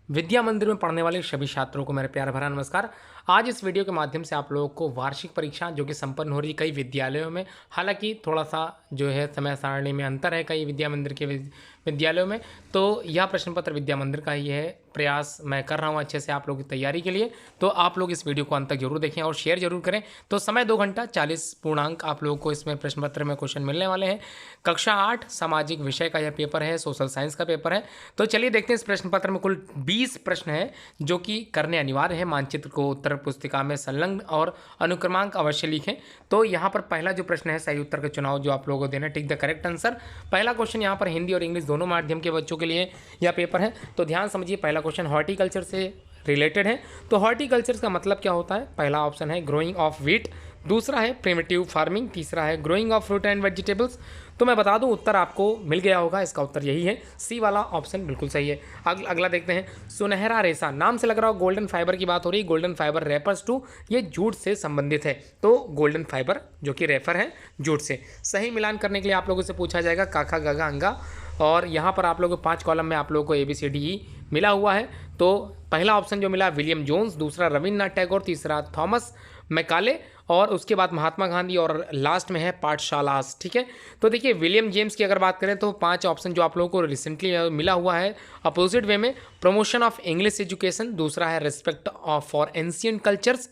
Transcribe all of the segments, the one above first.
विद्या मंदिर में पढ़ने वाले सभी छात्रों को मेरा प्यार भरा नमस्कार। आज इस वीडियो के माध्यम से आप लोगों को वार्षिक परीक्षा जो कि संपन्न हो रही है कई विद्यालयों में, हालांकि थोड़ा सा जो है समय सारणी में अंतर है कई विद्या मंदिर के विद्यालयों में, तो यह प्रश्न पत्र विद्या मंदिर का ही है। प्रयास मैं कर रहा हूँ अच्छे से आप लोगों की तैयारी के लिए, तो आप लोग इस वीडियो को अंत तक जरूर देखें और शेयर जरूर करें। तो समय 2 घंटा 40 पूर्णांक आप लोगों को इसमें प्रश्न पत्र में क्वेश्चन मिलने वाले हैं। कक्षा 8 सामाजिक विषय का यह पेपर है, सोशल साइंस का पेपर है। तो चलिए देखते हैं, इस प्रश्न पत्र में कुल 20 प्रश्न है जो कि करने अनिवार्य है। मानचित्र को उत्तर पुस्तिका में संलग्न और अनुक्रमांक अवश्य लिखें। तो यहाँ पर पहला जो प्रश्न है सही उत्तर का चुनाव जो आप लोगों को देना, टिक द करेक्ट आंसर। पहला क्वेश्चन यहाँ पर हिंदी और इंग्लिश दोनों माध्यम के बच्चों के लिए यह पेपर है। तो ध्यान समझिए, पहला क्वेश्चन हॉर्टिकल्चर से रिलेटेड है। तो हॉर्टिकल्चर का मतलब क्या होता है? पहला ऑप्शन है ग्रोइंग ऑफ व्हीट, दूसरा है प्रिमिटिव फार्मिंग, तीसरा है growing of fruit and vegetables. तो मैं बता दूं उत्तर आपको मिल गया होगा, इसका उत्तर यही है, सी वाला ऑप्शन बिल्कुल सही है। अगला देखते हैं, सुनहरा रेशा, नाम से लग रहा हो गोल्डन फाइबर की बात हो रही है। गोल्डन फाइबर रेफर्स टू, ये जूट से संबंधित है। तो गोल्डन फाइबर जो कि रेफर है जूट से। सही मिलान करने के लिए आप लोगों से पूछा जाएगा काका गगा अंगा, और यहाँ पर आप लोगों को 5 कॉलम में आप लोगों को ABCDE मिला हुआ है। तो पहला ऑप्शन जो मिला विलियम जोन्स, दूसरा रविन्द्रनाथ टैगोर, तीसरा थॉमस मैकाले, और उसके बाद महात्मा गांधी, और लास्ट में है पाठशालास। ठीक है, तो देखिए विलियम जेम्स की अगर बात करें तो 5 ऑप्शन जो आप लोगों को रिसेंटली मिला हुआ है अपोजिट वे में, प्रमोशन ऑफ इंग्लिश एजुकेशन, दूसरा है respect of for ancient cultures,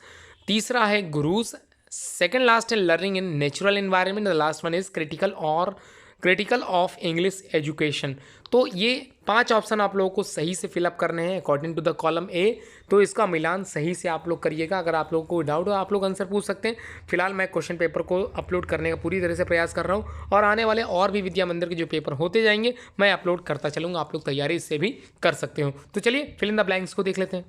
तीसरा है गुरुज, सेकेंड लास्ट है learning in natural environment, the last one is critical of English education. तो ये 5 ऑप्शन आप लोगों को सही से फिलअप करने हैं according to the column A. तो इसका मिलान सही से आप लोग करिएगा। अगर आप लोगों को डाउट हो आप लोग आंसर पूछ सकते हैं। फिलहाल मैं क्वेश्चन पेपर को अपलोड करने का पूरी तरह से प्रयास कर रहा हूँ, और आने वाले और भी विद्या मंदिर के जो पेपर होते जाएंगे मैं अपलोड करता चलूँगा। आप लोग तैयारी इससे भी कर सकते हो। तो चलिए फिल इन द ब्लैंक्स को देख लेते हैं।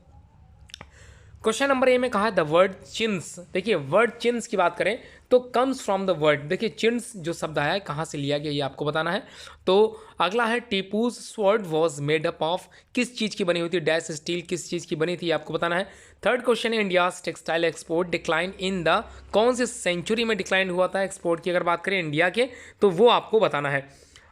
क्वेश्चन नंबर ए में कहा है द वर्ड चिन्स। देखिए वर्ड चिन्स की बात करें तो कम्स फ्रॉम द वर्ड, देखिए चिन्स जो शब्द आया है कहाँ से लिया गया ये आपको बताना है। तो अगला है Tipu's sword was made up of, किस चीज़ की बनी हुई थी, डैश स्टील किस चीज़ की बनी थी आपको बताना है। थर्ड क्वेश्चन है India's textile export decline in the, कौन से सेंचुरी में डिक्लाइन हुआ था एक्सपोर्ट की अगर बात करें इंडिया के, तो वो आपको बताना है।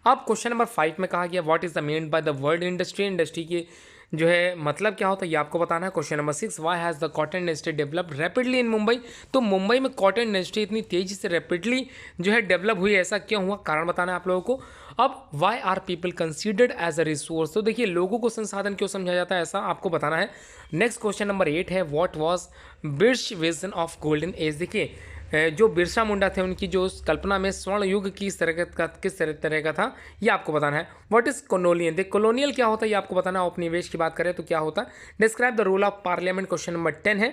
अब क्वेश्चन नंबर 5 में कहा गया what is the mean by the word industry, industry की जो है मतलब क्या होता है ये आपको बताना है। Question number 6, why has the cotton industry developed rapidly in Mumbai, तो मुंबई में कॉटन इंडस्ट्री इतनी तेजी से रैपिडली जो है डेवलप हुई, ऐसा क्यों हुआ, कारण बताना है आप लोगों को। अब why are people considered as a resource, तो देखिए लोगों को संसाधन क्यों समझा जाता है ऐसा आपको बताना है। नेक्स्ट क्वेश्चन नंबर 8 है what was birch vision of golden age, देखिए जो बिरसा मुंडा थे उनकी जो कल्पना में स्वर्ण युग किस तरह का था ये आपको बताना है। व्हाट इज कॉलोनियल, देख कॉलोनियल क्या होता है ये आपको बताना है। उपनिवेश की बात करें तो क्या होता है। Describe the role of parliament, question number 10 है।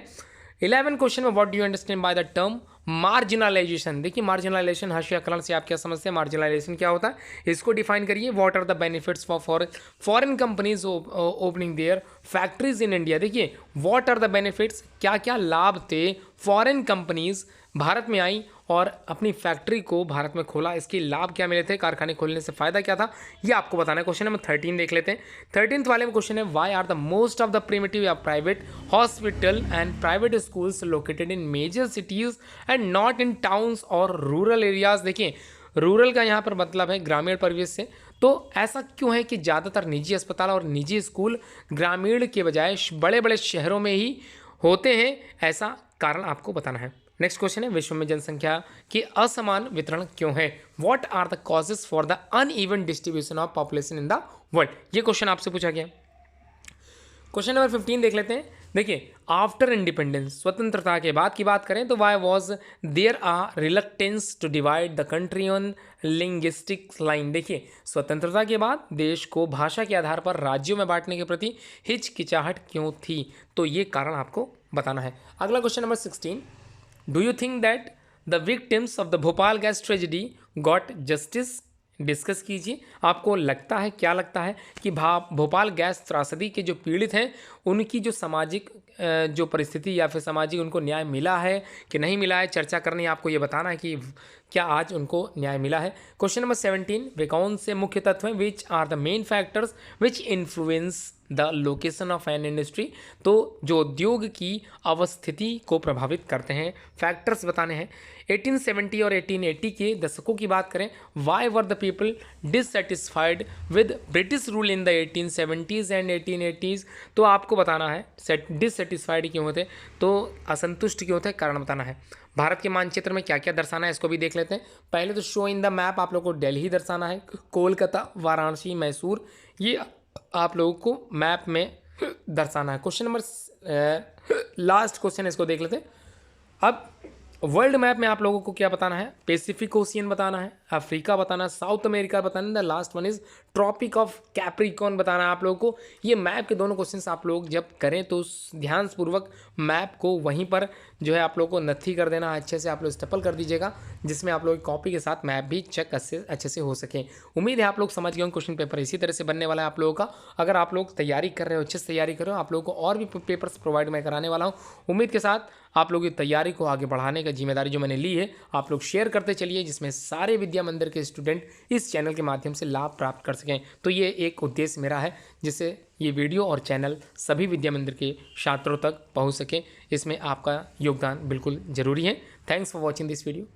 11 क्वेश्चन में what do you understand by the term marginalisation, देखिए मार्जिनलाइजेशन हाशियाकरण से आप क्या समझते हैं, मार्जिनलाइजेशन क्या होता है इसको डिफाइन करिए। What are the benefits for foreign companies opening their factories in India, देखिए व्हाट आर द बेनिफिट्स, क्या क्या लाभ थे फॉरेन कंपनीज भारत में आई और अपनी फैक्ट्री को भारत में खोला, इसके लाभ क्या मिले थे, कारखाने खोलने से फायदा क्या था, ये आपको बताना है। क्वेश्चन नंबर 13 देख लेते हैं। 13th वाले में क्वेश्चन है why are the most of the primitive या private hospital and private schools located in major cities and not in towns और रूरल एरियाज, देखिए रूरल का यहाँ पर मतलब है ग्रामीण परिवेश से। तो ऐसा क्यों है कि ज़्यादातर निजी अस्पताल और निजी स्कूल ग्रामीण के बजाय बड़े बड़े शहरों में ही होते हैं, ऐसा कारण आपको बताना है। नेक्स्ट क्वेश्चन है विश्व में जनसंख्या की असमान वितरण क्यों है, what are the causes for the uneven distribution of population in the world, ये क्वेश्चन आपसे पूछा गया। क्वेश्चन नंबर 15 देख लेते हैं। देखिए आफ्टर इंडिपेंडेंस, स्वतंत्रता के बाद की बात करें तो why was there a reluctance to divide the country on linguistic line, देखिए स्वतंत्रता के बाद देश को भाषा के आधार पर राज्यों में बांटने के प्रति हिचकिचाहट क्यों थी, तो ये कारण आपको बताना है। अगला question number 16, do you think that the victims of the Bhopal gas tragedy got justice, discuss कीजिए। आपको लगता है, क्या लगता है कि भोपाल गैस त्रासदी के जो पीड़ित हैं उनकी जो सामाजिक जो परिस्थिति या फिर सामाजिक उनको न्याय मिला है कि नहीं मिला है, चर्चा करनी है। आपको ये बताना है कि क्या आज उनको न्याय मिला है। क्वेश्चन नंबर 17, वे कौन से मुख्य तत्व हैं which are the main factors which influence the location of an industry, तो जो उद्योग की अवस्थिति को प्रभावित करते हैं फैक्टर्स बताने हैं। 1870 और 1880 के दशकों की बात करें, why were the people dissatisfied with British rule in the 1870s and 1880s, तो आपको बताना है डिससेटिस्फाइड क्यों होते, तो असंतुष्ट क्यों होते, कारण बताना है। भारत के मानचित्र में क्या क्या दर्शाना है इसको भी देख लेते हैं। पहले तो शो इन द मैप आप लोगों को दिल्ली दर्शाना है, कोलकाता, वाराणसी, मैसूर, ये आप लोगों को मैप में दर्शाना है। क्वेश्चन नंबर लास्ट क्वेश्चन इसको देख लेते हैं। अब वर्ल्ड मैप में आप लोगों को क्या बताना है, पैसिफिक ओशियन बताना है, अफ्रीका बताना है, साउथ अमेरिका बताना है, the last one is Tropic of Capricorn बताना है आप लोगों को। ये मैप के दोनों क्वेश्चंस आप लोग जब करें तो ध्यानपूर्वक मैप को वहीं पर जो है आप लोगों को नथी कर देना, अच्छे से आप लोग स्टेपल कर दीजिएगा, जिसमें आप लोग की कॉपी के साथ मैप भी चेक अच्छे से हो सके। उम्मीद है आप लोग समझ गए होंगे, क्वेश्चन पेपर इसी तरह से बनने वाला है आप लोगों का। अगर आप लोग तैयारी कर रहे हो, अच्छे से तैयारी कर रहे हो, आप लोगों को और भी पेपर्स प्रोवाइड मैं कराने वाला हूँ। उम्मीद के साथ आप लोगों की तैयारी को आगे बढ़ाने का जिम्मेदारी जो मैंने ली है आप लोग शेयर करते चलिए, जिसमें सारे विद्या मंदिर के स्टूडेंट इस चैनल के माध्यम से लाभ प्राप्त कर सकें। तो ये एक उद्देश्य मेरा है, जिससे ये वीडियो और चैनल सभी विद्या मंदिर के छात्रों तक पहुंच सके। इसमें आपका योगदान बिल्कुल ज़रूरी है। Thanks for watching this video.